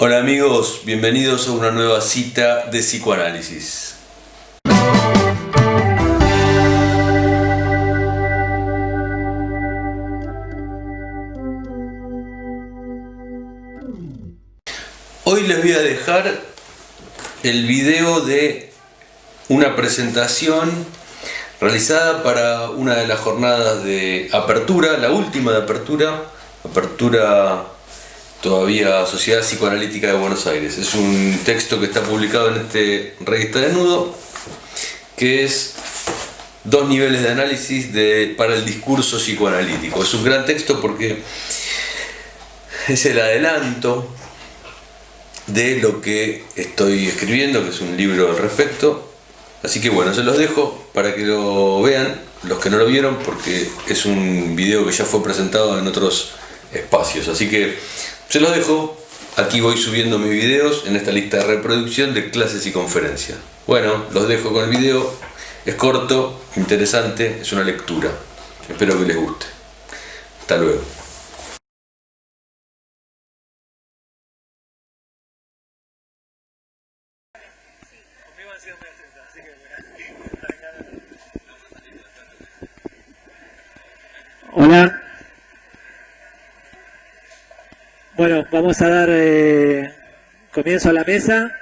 Hola amigos, bienvenidos a una nueva cita de psicoanálisis. Hoy les voy a dejar el video de una presentación realizada para una de las jornadas de apertura, la última de apertura todavía Sociedad Psicoanalítica de Buenos Aires. Es un texto que está publicado en este Revista Desnudo, que es 2 niveles de análisis para el discurso psicoanalítico. Es un gran texto porque es el adelanto de lo que estoy escribiendo, que es un libro al respecto. Así que bueno, se los dejo para que lo vean, los que no lo vieron, porque es un video que ya fue presentado en otros espacios. Así que se los dejo. Aquí voy subiendo mis videos en esta lista de reproducción de clases y conferencias. Bueno, los dejo con el video. Es corto, interesante, es una lectura. Espero que les guste. Hasta luego. Hola. Bueno, vamos a dar comienzo a la mesa.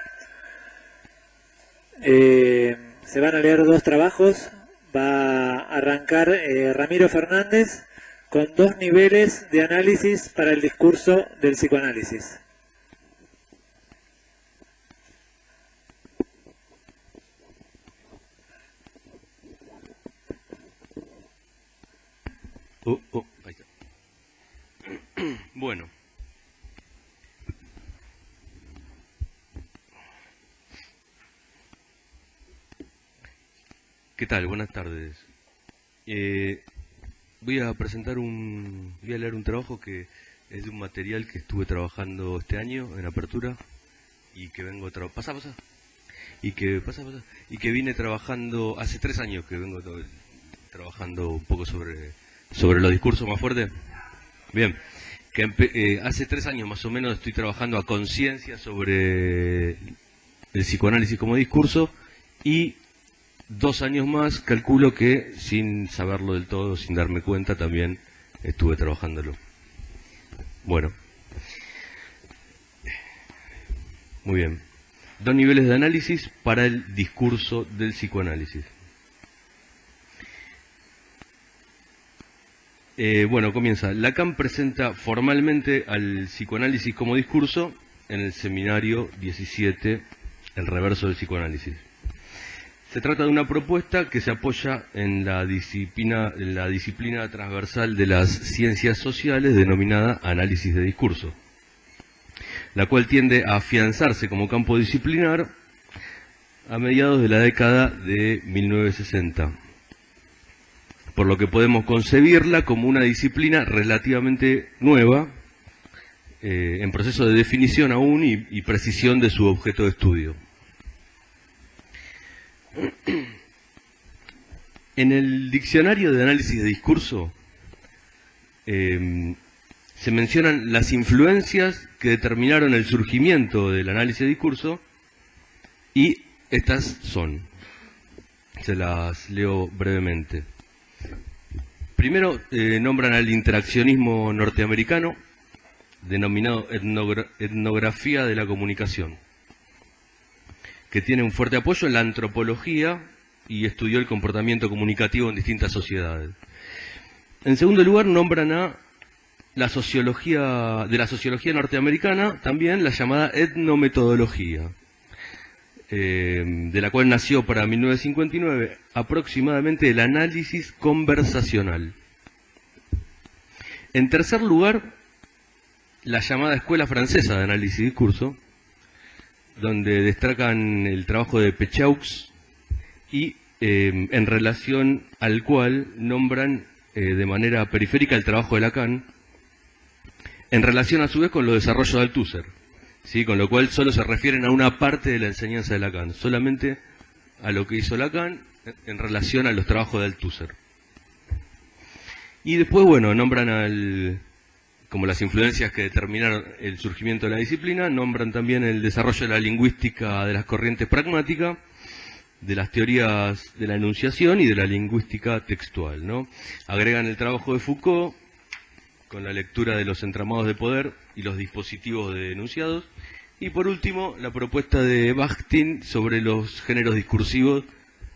Se van a leer 2 trabajos. Va a arrancar Ramiro Fernández con 2 niveles de análisis para el discurso del psicoanálisis. Ahí está. Bueno. ¿Qué tal? Buenas tardes. Voy a leer un trabajo que es de un material que estuve trabajando este año en apertura y que vengo y que vine trabajando hace 3 años que vengo trabajando un poco sobre los discursos más fuertes. Bien, que hace 3 años más o menos estoy trabajando a conciencia sobre el psicoanálisis como discurso, y 2 años más calculo que, sin saberlo del todo, sin darme cuenta, también estuve trabajándolo. Bueno, muy bien. 2 niveles de análisis para el discurso del psicoanálisis. Bueno, comienza. Lacan presenta formalmente al psicoanálisis como discurso en el seminario 17, el reverso del psicoanálisis. Se trata de una propuesta que se apoya en la disciplina transversal de las ciencias sociales denominada análisis de discurso, la cual tiende a afianzarse como campo disciplinar a mediados de la década de 1960. Por lo que podemos concebirla como una disciplina relativamente nueva, en proceso de definición aún y precisión de su objeto de estudio. En el diccionario de análisis de discurso se mencionan las influencias que determinaron el surgimiento del análisis de discurso, y estas son, se las leo brevemente. Primero nombran al interaccionismo norteamericano, denominado etnografía de la comunicación, que tiene un fuerte apoyo en la antropología y estudió el comportamiento comunicativo en distintas sociedades. En segundo lugar, nombran a la sociología norteamericana, también la llamada etnometodología, de la cual nació para 1959 aproximadamente el análisis conversacional. En tercer lugar, la llamada Escuela Francesa de Análisis y Discurso, donde destacan el trabajo de Pechaux y en relación al cual nombran de manera periférica el trabajo de Lacan, en relación a su vez con los desarrollos de Althusser, ¿sí? Con lo cual solo se refieren a una parte de la enseñanza de Lacan, solamente a lo que hizo Lacan en relación a los trabajos de Althusser. Y después, bueno, nombran al como las influencias que determinaron el surgimiento de la disciplina, nombran también el desarrollo de la lingüística de las corrientes pragmáticas, de las teorías de la enunciación y de la lingüística textual, ¿no? Agregan el trabajo de Foucault con la lectura de los entramados de poder y los dispositivos de enunciados, y por último la propuesta de Bakhtin sobre los géneros discursivos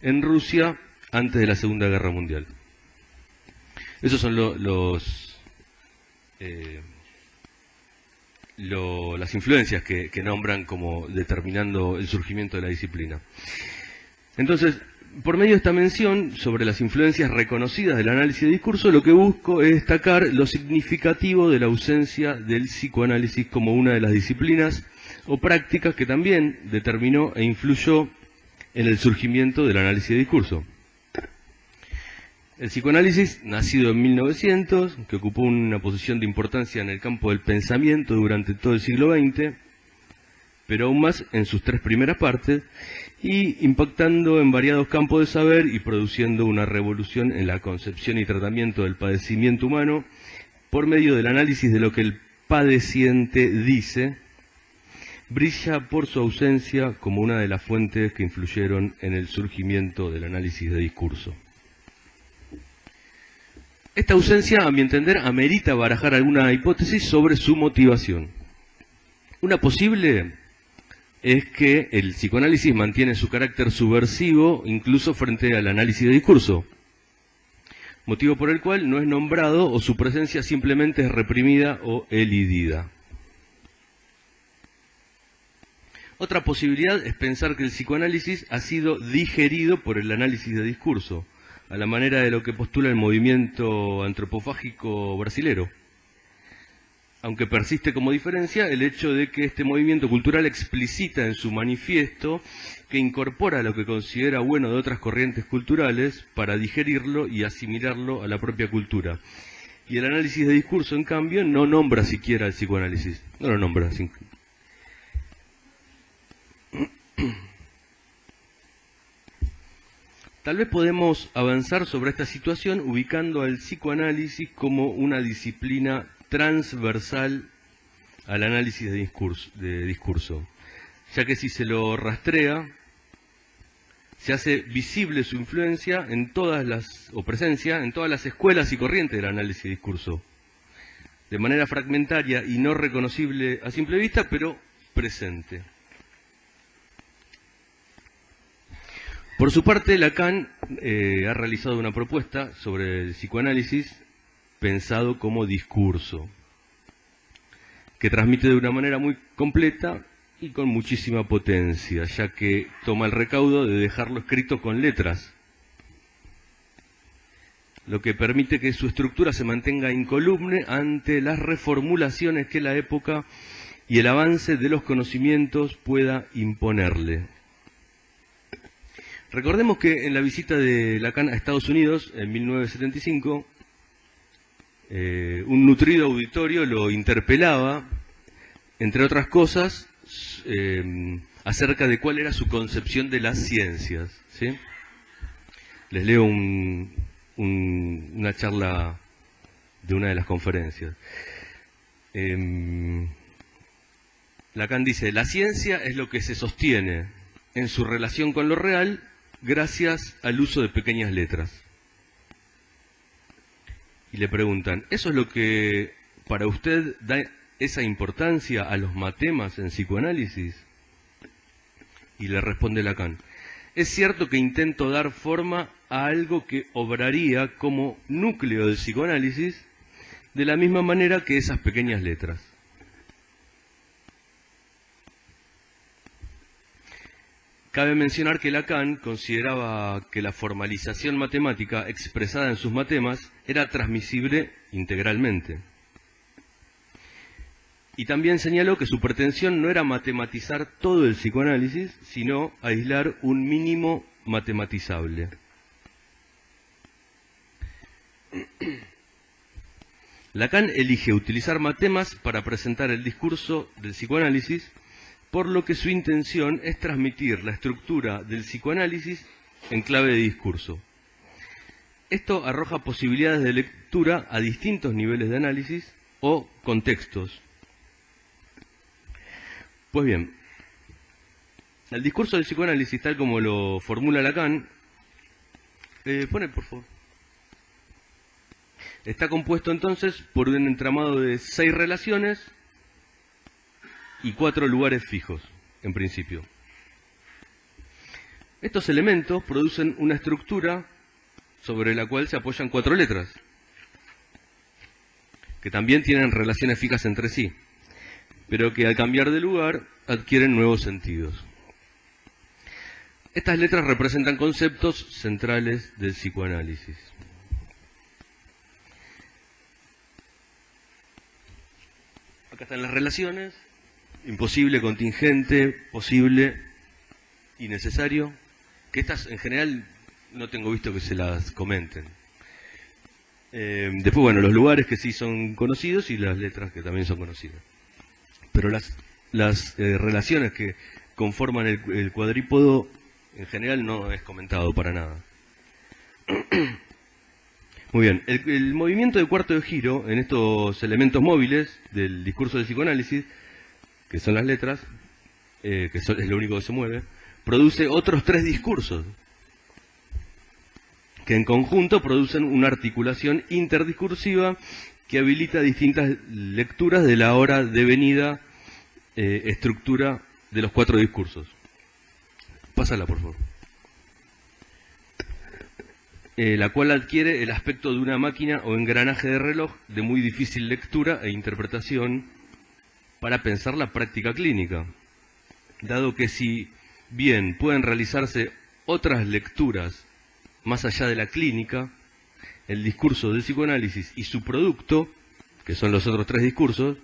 en Rusia antes de la Segunda Guerra Mundial. Esos son las influencias que nombran como determinando el surgimiento de la disciplina. Entonces, por medio de esta mención sobre las influencias reconocidas del análisis de discurso, lo que busco es destacar lo significativo de la ausencia del psicoanálisis como una de las disciplinas o prácticas que también determinó e influyó en el surgimiento del análisis de discurso. El psicoanálisis, nacido en 1900, que ocupó una posición de importancia en el campo del pensamiento durante todo el siglo XX, pero aún más en sus tres primeras partes, y impactando en variados campos de saber y produciendo una revolución en la concepción y tratamiento del padecimiento humano por medio del análisis de lo que el padeciente dice, brilla por su ausencia como una de las fuentes que influyeron en el surgimiento del análisis de discurso. Esta ausencia, a mi entender, amerita barajar alguna hipótesis sobre su motivación. Una posible es que el psicoanálisis mantiene su carácter subversivo incluso frente al análisis de discurso, motivo por el cual no es nombrado o su presencia simplemente es reprimida o elidida. Otra posibilidad es pensar que el psicoanálisis ha sido digerido por el análisis de discurso, a la manera de lo que postula el movimiento antropofágico brasilero, aunque persiste como diferencia el hecho de que este movimiento cultural explicita en su manifiesto que incorpora lo que considera bueno de otras corrientes culturales para digerirlo y asimilarlo a la propia cultura. Y el análisis de discurso, en cambio, no nombra siquiera el psicoanálisis, no lo nombra. Tal vez podemos avanzar sobre esta situación ubicando al psicoanálisis como una disciplina transversal al análisis de discurso, ya que si se lo rastrea, se hace visible su influencia en o presencia en todas las escuelas y corrientes del análisis de discurso, de manera fragmentaria y no reconocible a simple vista, pero presente. Por su parte, Lacan ha realizado una propuesta sobre el psicoanálisis pensado como discurso, que transmite de una manera muy completa y con muchísima potencia, ya que toma el recaudo de dejarlo escrito con letras, lo que permite que su estructura se mantenga incoluble ante las reformulaciones que la época y el avance de los conocimientos pueda imponerle. Recordemos que en la visita de Lacan a Estados Unidos en 1975, un nutrido auditorio lo interpelaba, entre otras cosas, acerca de cuál era su concepción de las ciencias, ¿sí? Les leo una charla de una de las conferencias. Lacan dice: la ciencia es lo que se sostiene en su relación con lo real gracias al uso de pequeñas letras. Y le preguntan, ¿eso es lo que para usted da esa importancia a los matemas en psicoanálisis? Y le responde Lacan, es cierto que intento dar forma a algo que obraría como núcleo del psicoanálisis de la misma manera que esas pequeñas letras. Cabe mencionar que Lacan consideraba que la formalización matemática expresada en sus matemas era transmisible integralmente. Y también señaló que su pretensión no era matematizar todo el psicoanálisis, sino aislar un mínimo matematizable. Lacan elige utilizar matemas para presentar el discurso del psicoanálisis, por lo que su intención es transmitir la estructura del psicoanálisis en clave de discurso. Esto arroja posibilidades de lectura a distintos niveles de análisis o contextos. Pues bien, el discurso del psicoanálisis, tal como lo formula Lacan, pone por favor, está compuesto entonces por un entramado de 6 relaciones y 4 lugares fijos, en principio. Estos elementos producen una estructura sobre la cual se apoyan 4 letras, que también tienen relaciones fijas entre sí, pero que al cambiar de lugar adquieren nuevos sentidos. Estas letras representan conceptos centrales del psicoanálisis. Acá están las relaciones: imposible, contingente, posible y necesario, que estas en general no tengo visto que se las comenten. Después, bueno, los lugares que sí son conocidos y las letras que también son conocidas. Pero las relaciones que conforman el cuadrípodo en general no es comentado para nada. Muy bien, el movimiento de cuarto de giro en estos elementos móviles del discurso del psicoanálisis, que son las letras, es lo único que se mueve, produce otros 3 discursos, que en conjunto producen una articulación interdiscursiva que habilita distintas lecturas de la ahora devenida estructura de los 4 discursos. Pásala, por favor. La cual adquiere el aspecto de una máquina o engranaje de reloj de muy difícil lectura e interpretación para pensar la práctica clínica, dado que si bien pueden realizarse otras lecturas más allá de la clínica, el discurso del psicoanálisis y su producto, que son los otros 3 discursos,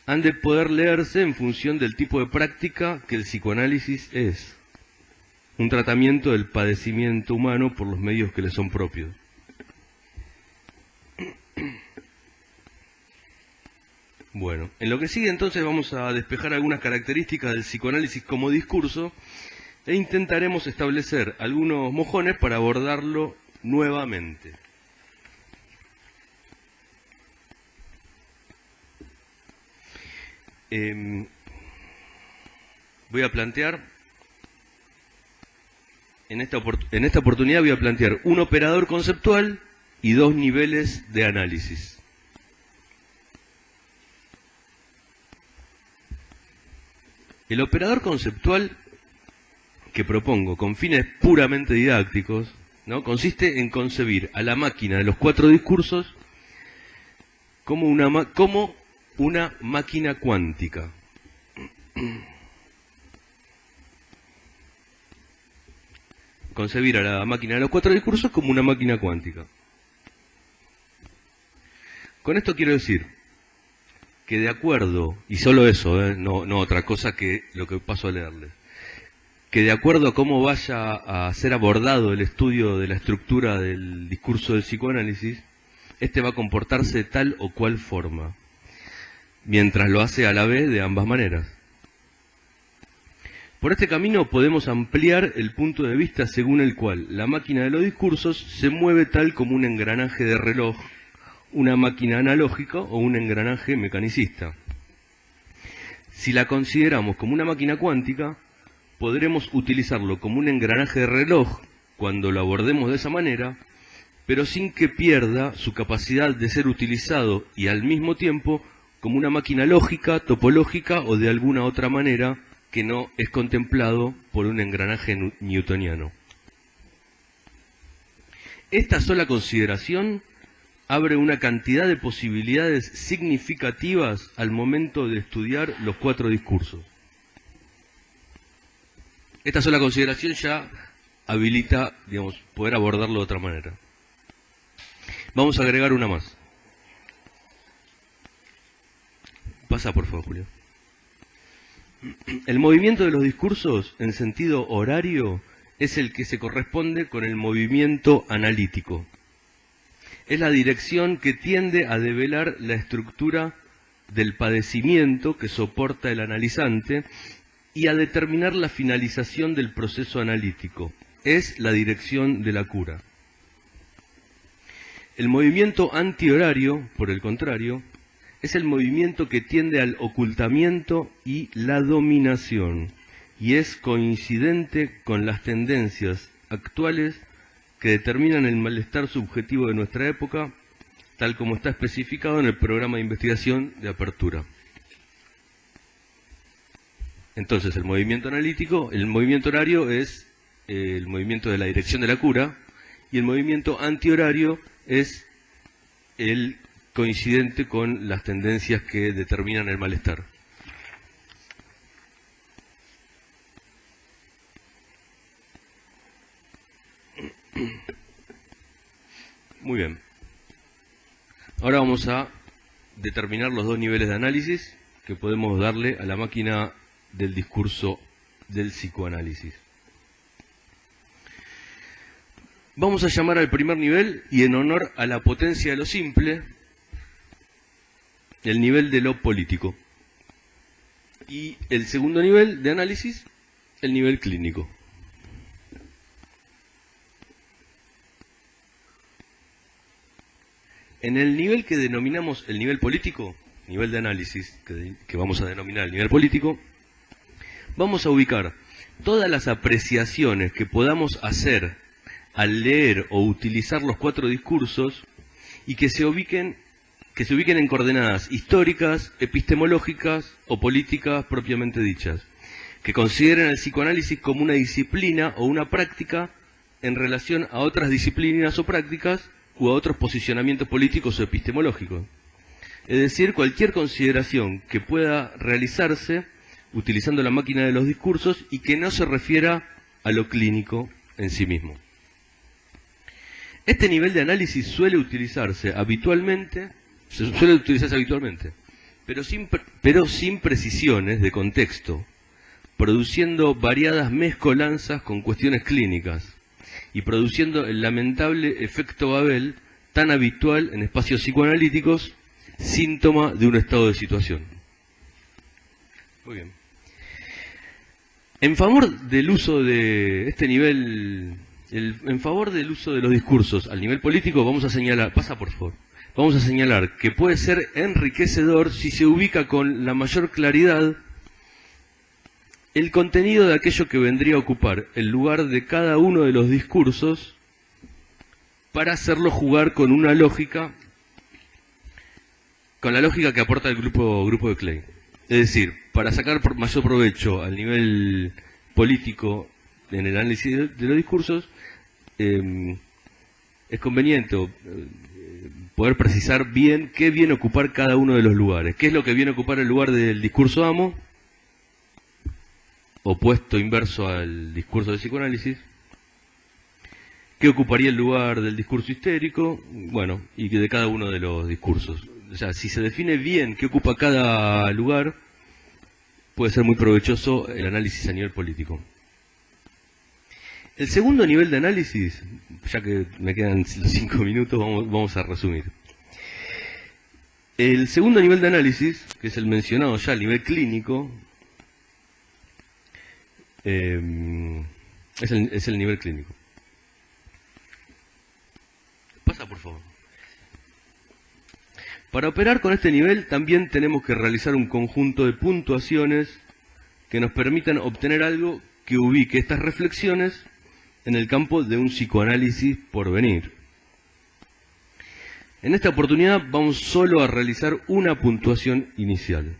han de poder leerse en función del tipo de práctica que el psicoanálisis es: un tratamiento del padecimiento humano por los medios que le son propios. Bueno, en lo que sigue entonces vamos a despejar algunas características del psicoanálisis como discurso e intentaremos establecer algunos mojones para abordarlo nuevamente. Voy a plantear, en esta oportunidad voy a plantear un operador conceptual y 2 niveles de análisis. El operador conceptual que propongo con fines puramente didácticos, ¿no?, consiste en concebir a la máquina de los 4 discursos como una máquina cuántica. Concebir a la máquina de los 4 discursos como una máquina cuántica. Con esto quiero decir que de acuerdo, y solo eso, no otra cosa que lo que paso a leerles, que de acuerdo a cómo vaya a ser abordado el estudio de la estructura del discurso del psicoanálisis, este va a comportarse de tal o cual forma, mientras lo hace a la vez de ambas maneras. Por este camino podemos ampliar el punto de vista según el cual la máquina de los discursos se mueve tal como un engranaje de reloj, una máquina analógica o un engranaje mecanicista. Si la consideramos como una máquina cuántica, podremos utilizarlo como un engranaje de reloj cuando lo abordemos de esa manera, pero sin que pierda su capacidad de ser utilizado y al mismo tiempo como una máquina lógica, topológica o de alguna otra manera que no es contemplado por un engranaje newtoniano. Esta sola consideración abre una cantidad de posibilidades significativas al momento de estudiar los 4 discursos. Esta sola consideración ya habilita, digamos, poder abordarlo de otra manera. Vamos a agregar una más. Pasa, por favor, Julio. El movimiento de los discursos en sentido horario es el que se corresponde con el movimiento analítico. Es la dirección que tiende a develar la estructura del padecimiento que soporta el analizante y a determinar la finalización del proceso analítico. Es la dirección de la cura. El movimiento antihorario, por el contrario, es el movimiento que tiende al ocultamiento y la dominación, y es coincidente con las tendencias actuales que determinan el malestar subjetivo de nuestra época, tal como está especificado en el programa de investigación de apertura. Entonces, el movimiento analítico, el movimiento horario es el movimiento de la dirección de la cura, y el movimiento antihorario es el coincidente con las tendencias que determinan el malestar. Muy bien. Ahora vamos a determinar los dos niveles de análisis que podemos darle a la máquina del discurso del psicoanálisis. Vamos a llamar al primer nivel, y en honor a la potencia de lo simple, el nivel de lo político. Y el segundo nivel de análisis, el nivel clínico. En el nivel que denominamos el nivel político, nivel de análisis, que vamos a denominar el nivel político, vamos a ubicar todas las apreciaciones que podamos hacer al leer o utilizar los 4 discursos y que se ubiquen en coordenadas históricas, epistemológicas o políticas propiamente dichas, que consideren el psicoanálisis como una disciplina o una práctica en relación a otras disciplinas o prácticas u a otros posicionamientos políticos o epistemológicos. Es decir, cualquier consideración que pueda realizarse utilizando la máquina de los discursos y que no se refiera a lo clínico en sí mismo. Este nivel de análisis suele utilizarse habitualmente, pero sin precisiones de contexto, produciendo variadas mezcolanzas con cuestiones clínicas y produciendo el lamentable efecto Babel tan habitual en espacios psicoanalíticos, síntoma de un estado de situación. Muy bien. En favor del uso de este nivel, en favor del uso de los discursos al nivel político, vamos a señalar, vamos a señalar que puede ser enriquecedor si se ubica con la mayor claridad el contenido de aquello que vendría a ocupar el lugar de cada uno de los discursos para hacerlo jugar con una lógica, con la lógica que aporta el grupo de Klein. Es decir, para sacar mayor provecho al nivel político en el análisis de los discursos, es conveniente poder precisar bien qué viene a ocupar cada uno de los lugares. ¿Qué es lo que viene a ocupar el lugar del discurso amo? Opuesto, inverso al discurso de psicoanálisis. ¿Qué ocuparía el lugar del discurso histérico? Bueno, y de cada uno de los discursos. O sea, si se define bien qué ocupa cada lugar, puede ser muy provechoso el análisis a nivel político. El segundo nivel de análisis, ya que me quedan 5 minutos, vamos a resumir. El segundo nivel de análisis, que es el mencionado ya, el nivel clínico, es el nivel clínico. Pasa, por favor. Para operar con este nivel también tenemos que realizar un conjunto de puntuaciones que nos permitan obtener algo que ubique estas reflexiones en el campo de un psicoanálisis por venir. En esta oportunidad vamos solo a realizar una puntuación inicial.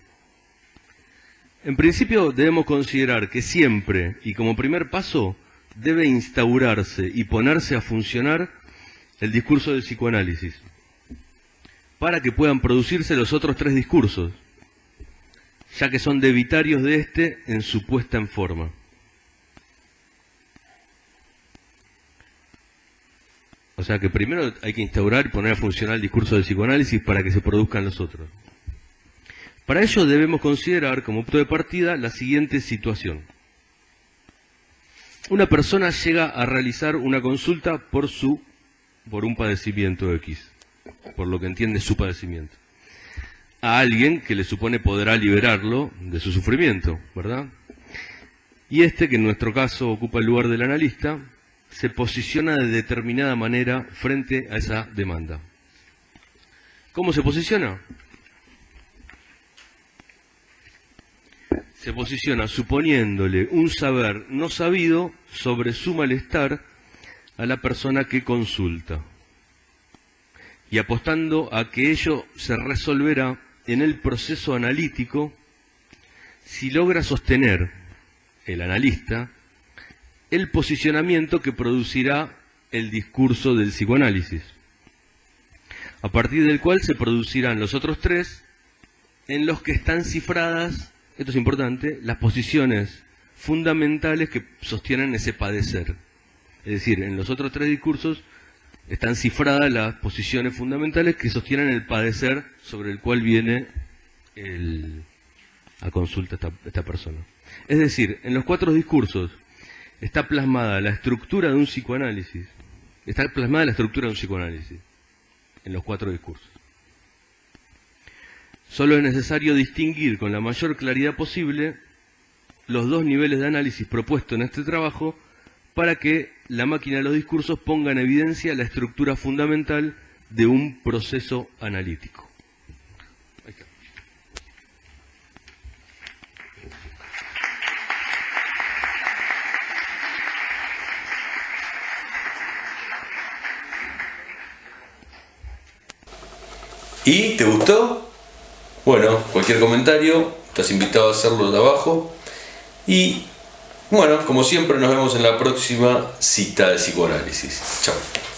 En principio debemos considerar que siempre y como primer paso debe instaurarse y ponerse a funcionar el discurso del psicoanálisis, para que puedan producirse los otros 3 discursos, ya que son debitarios de este en su puesta en forma. O sea que primero hay que instaurar y poner a funcionar el discurso del psicoanálisis para que se produzcan los otros. Para ello debemos considerar como punto de partida la siguiente situación. Una persona llega a realizar una consulta por un padecimiento X, por lo que entiende su padecimiento, a alguien que le supone podrá liberarlo de su sufrimiento, ¿verdad? Y que en nuestro caso ocupa el lugar del analista, se posiciona de determinada manera frente a esa demanda. ¿Cómo se posiciona? Se posiciona suponiéndole un saber no sabido sobre su malestar a la persona que consulta y apostando a que ello se resolverá en el proceso analítico si logra sostener el analista el posicionamiento que producirá el discurso del psicoanálisis, a partir del cual se producirán los otros tres en los que están cifradas, esto es importante, las posiciones fundamentales que sostienen ese padecer. Es decir, en los otros tres discursos están cifradas las posiciones fundamentales que sostienen el padecer sobre el cual viene a consulta esta persona. Es decir, en los cuatro discursos está plasmada la estructura de un psicoanálisis. Está plasmada la estructura de un psicoanálisis en los cuatro discursos. Solo es necesario distinguir con la mayor claridad posible los dos niveles de análisis propuestos en este trabajo para que la máquina de los discursos ponga en evidencia la estructura fundamental de un proceso analítico. Ahí está. ¿Y te gustó? Bueno, cualquier comentario, estás invitado a hacerlo de abajo. Y bueno, como siempre, nos vemos en la próxima cita de psicoanálisis. Chao.